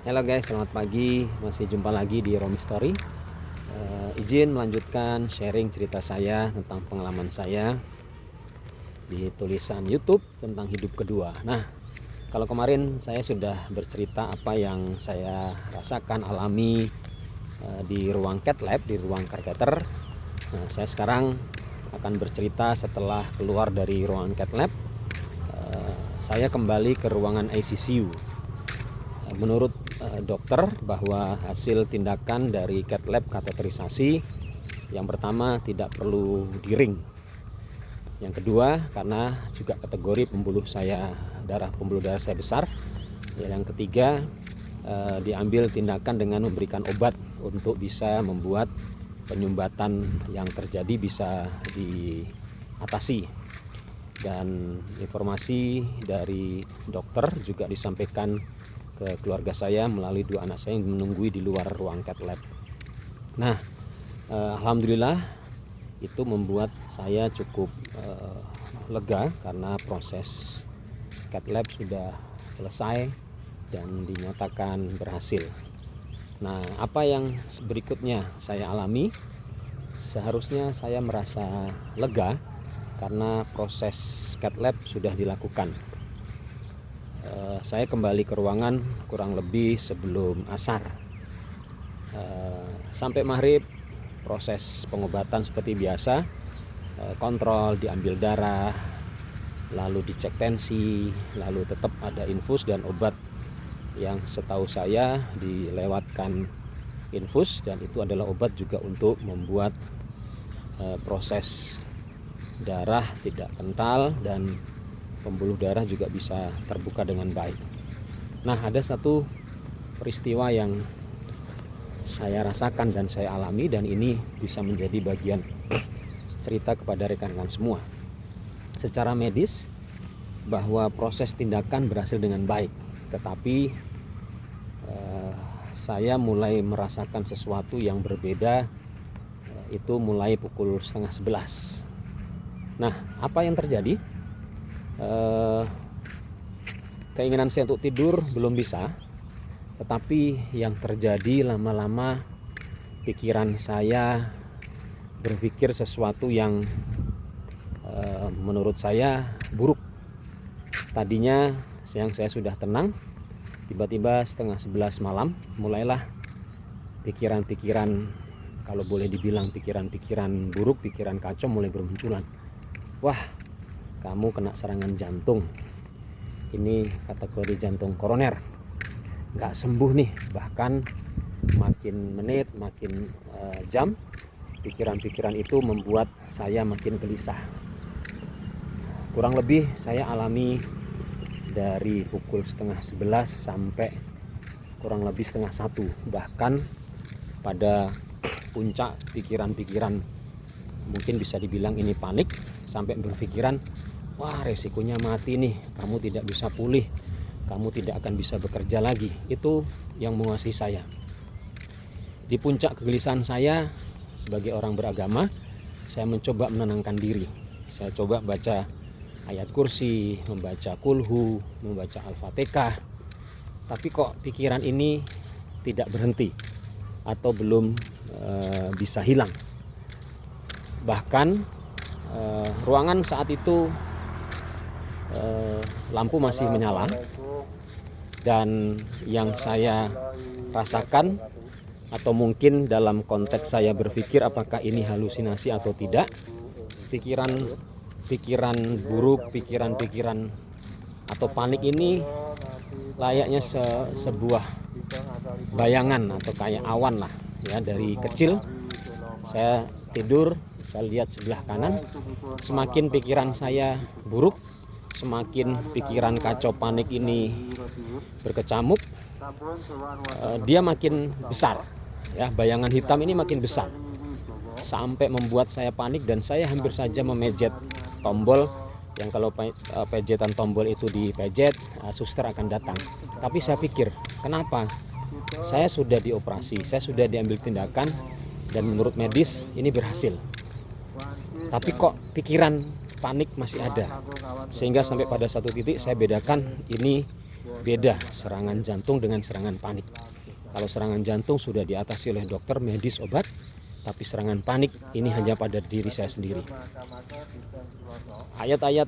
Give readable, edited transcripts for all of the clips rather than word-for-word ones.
Halo guys, selamat pagi. Masih jumpa lagi di Romi Story. Izin melanjutkan sharing cerita saya tentang pengalaman saya di tulisan YouTube tentang hidup kedua. Nah, kalau kemarin saya sudah bercerita apa yang saya rasakan alami di ruang cat lab, di ruang catheter. Nah, saya sekarang akan bercerita setelah keluar dari ruangan cat lab. Saya kembali ke ruangan ICU. Menurut dokter bahwa hasil tindakan dari cat lab kateterisasi yang pertama tidak perlu di-ring. Yang kedua karena juga kategori pembuluh darah saya besar. Yang ketiga diambil tindakan dengan memberikan obat untuk bisa membuat penyumbatan yang terjadi bisa diatasi. Dan informasi dari dokter juga disampaikan ke keluarga saya melalui 2 anak saya yang menunggui di luar ruang cat lab. Nah, alhamdulillah itu membuat saya cukup lega karena proses cat lab sudah selesai dan dinyatakan berhasil. Nah, apa yang berikutnya saya alami? Seharusnya saya merasa lega karena proses cat lab sudah dilakukan. Saya kembali ke ruangan kurang lebih sebelum asar. Sampai maghrib proses pengobatan seperti biasa, kontrol, diambil darah, lalu dicek tensi, lalu tetap ada infus dan obat yang setahu saya dilewatkan infus, dan itu adalah obat juga untuk membuat proses darah tidak kental dan pembuluh darah juga bisa terbuka dengan baik. Nah, ada satu peristiwa yang saya rasakan dan saya alami, dan ini bisa menjadi bagian cerita kepada rekan-rekan semua. Secara medis bahwa proses tindakan berhasil dengan baik, tetapi saya mulai merasakan sesuatu yang berbeda itu mulai pukul 10:30. Nah, apa yang terjadi? Keinginan saya untuk tidur belum bisa, tetapi yang terjadi lama-lama pikiran saya berpikir sesuatu yang menurut saya buruk. Tadinya siang saya sudah tenang, tiba-tiba 10:30 malam mulailah pikiran-pikiran, kalau boleh dibilang pikiran-pikiran buruk, pikiran kacau mulai bermunculan. Wah, kamu kena serangan jantung, ini kategori jantung koroner, nggak sembuh nih. Bahkan makin menit makin jam pikiran-pikiran itu membuat saya makin gelisah. Kurang lebih saya alami dari pukul 10:30 sampai kurang lebih 12:30. Bahkan pada puncak pikiran-pikiran, mungkin bisa dibilang ini panik, sampai berpikiran, wah resikonya mati nih, kamu tidak bisa pulih, kamu tidak akan bisa bekerja lagi. Itu yang menguasai saya. Di puncak kegelisahan saya sebagai orang beragama, saya mencoba menenangkan diri. Saya coba baca ayat kursi, membaca kulhu, membaca al-fatihah. Tapi kok pikiran ini tidak berhenti atau belum bisa hilang. Bahkan ruangan saat itu lampu masih menyala, dan yang saya rasakan, atau mungkin dalam konteks saya berpikir apakah ini halusinasi atau tidak, pikiran buruk, pikiran atau panik ini layaknya sebuah bayangan atau kayak awan lah ya. Dari kecil saya tidur, saya lihat sebelah kanan, semakin pikiran saya buruk, semakin pikiran kacau panik ini berkecamuk, dia makin besar ya, bayangan hitam ini makin besar sampai membuat saya panik, dan saya hampir saja memejet tombol yang kalau pejetan tombol itu dipejet, suster akan datang. Tapi saya pikir, kenapa? Saya sudah dioperasi, saya sudah diambil tindakan, dan menurut medis ini berhasil. Tapi kok pikiran panik masih ada. Sehingga sampai pada satu titik saya bedakan, ini Beda serangan jantung dengan serangan panik. Kalau serangan jantung sudah diatasi oleh dokter, medis, obat, tapi serangan panik ini hanya pada diri saya sendiri. Ayat-ayat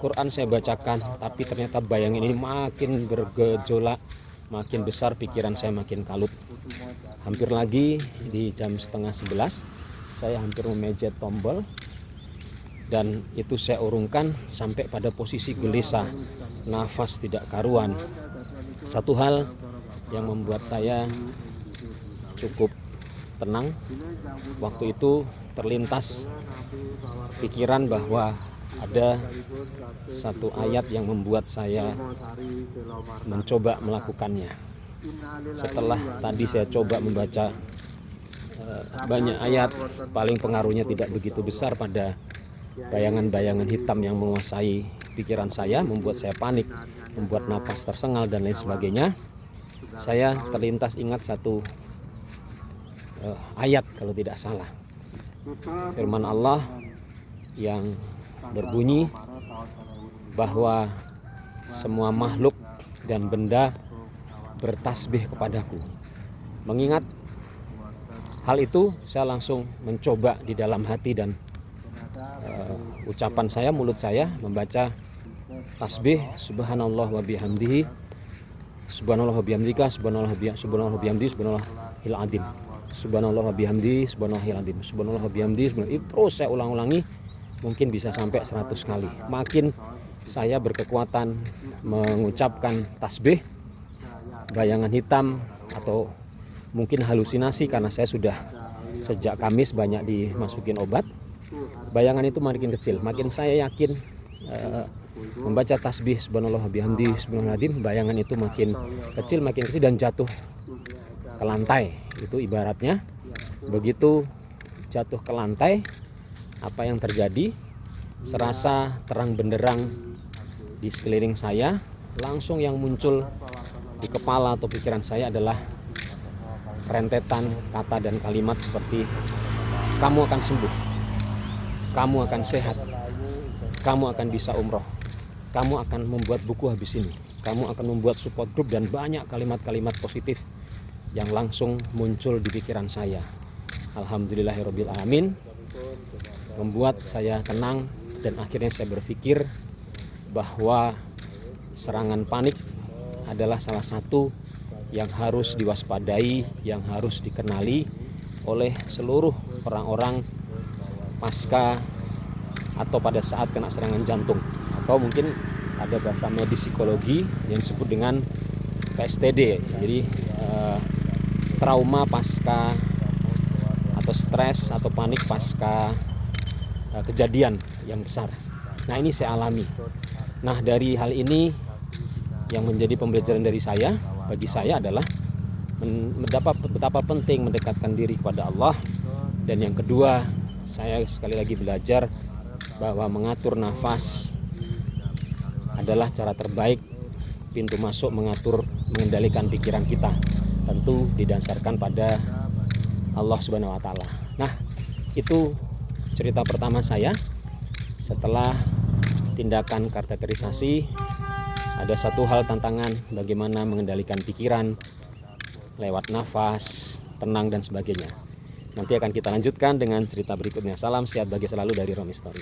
Quran saya bacakan, tapi ternyata bayangan ini makin bergejolak, makin besar, pikiran saya makin kalut. Hampir lagi di jam 10:30 saya hampir memejet tombol, dan itu saya urungkan sampai pada posisi gelisah, nafas tidak karuan. Satu hal yang membuat saya cukup tenang, waktu itu terlintas pikiran bahwa ada satu ayat yang membuat saya mencoba melakukannya. Setelah tadi saya coba membaca banyak ayat, paling pengaruhnya tidak begitu besar pada bayangan-bayangan hitam yang menguasai pikiran saya, membuat saya panik, membuat napas tersengal dan lain sebagainya. Saya terlintas ingat satu ayat kalau tidak salah, firman Allah yang berbunyi bahwa semua makhluk dan benda bertasbih kepadaku. Mengingat hal itu, saya langsung mencoba di dalam hati dan ucapan saya, mulut saya membaca tasbih subhanallah wa bihamdihi, subhanallah wa bihamdika, subhanallah wa bihamdihi, subhanallahil azim, subhanallah wa bihamdihi, subhanallahil azim, subhanallah wa bihamdihi, itu terus saya ulang-ulangi, mungkin bisa sampai 100 kali. Makin saya berkekuatan mengucapkan tasbih, bayangan hitam atau mungkin halusinasi, karena saya sudah sejak Kamis banyak dimasukin obat, bayangan itu makin kecil. Makin saya yakin membaca tasbih subhanallah wa bihamdihi, subhanallahil azim, bayangan itu makin kecil dan jatuh ke lantai. Itu ibaratnya begitu jatuh ke lantai, apa yang terjadi? Serasa terang benderang di sekeliling saya, langsung yang muncul di kepala atau pikiran saya adalah rentetan kata dan kalimat seperti kamu akan sembuh, kamu akan sehat, kamu akan bisa umroh, kamu akan membuat buku habis ini, kamu akan membuat support group, dan banyak kalimat-kalimat positif yang langsung muncul di pikiran saya. Alhamdulillahirabbil alamin, membuat saya tenang, dan akhirnya saya berpikir bahwa serangan panik adalah salah satu yang harus diwaspadai, yang harus dikenali oleh seluruh orang-orang pasca atau pada saat kena serangan jantung, atau mungkin ada bahasa medis psikologi yang disebut dengan PSTD. Jadi trauma pasca atau stres atau panik pasca kejadian yang besar. Nah, ini saya alami. Nah, dari hal ini yang menjadi pembelajaran bagi saya adalah betapa penting mendekatkan diri kepada Allah. Dan yang kedua, saya sekali lagi belajar bahwa mengatur nafas adalah cara terbaik, pintu masuk mengendalikan pikiran kita, tentu didasarkan pada Allah Subhanahu wa taala. Nah, itu cerita pertama saya. Setelah tindakan karakterisasi, ada satu hal tantangan bagaimana mengendalikan pikiran lewat nafas, tenang dan sebagainya. Nanti akan kita lanjutkan dengan cerita berikutnya. Salam sehat bagi selalu dari Romi Story.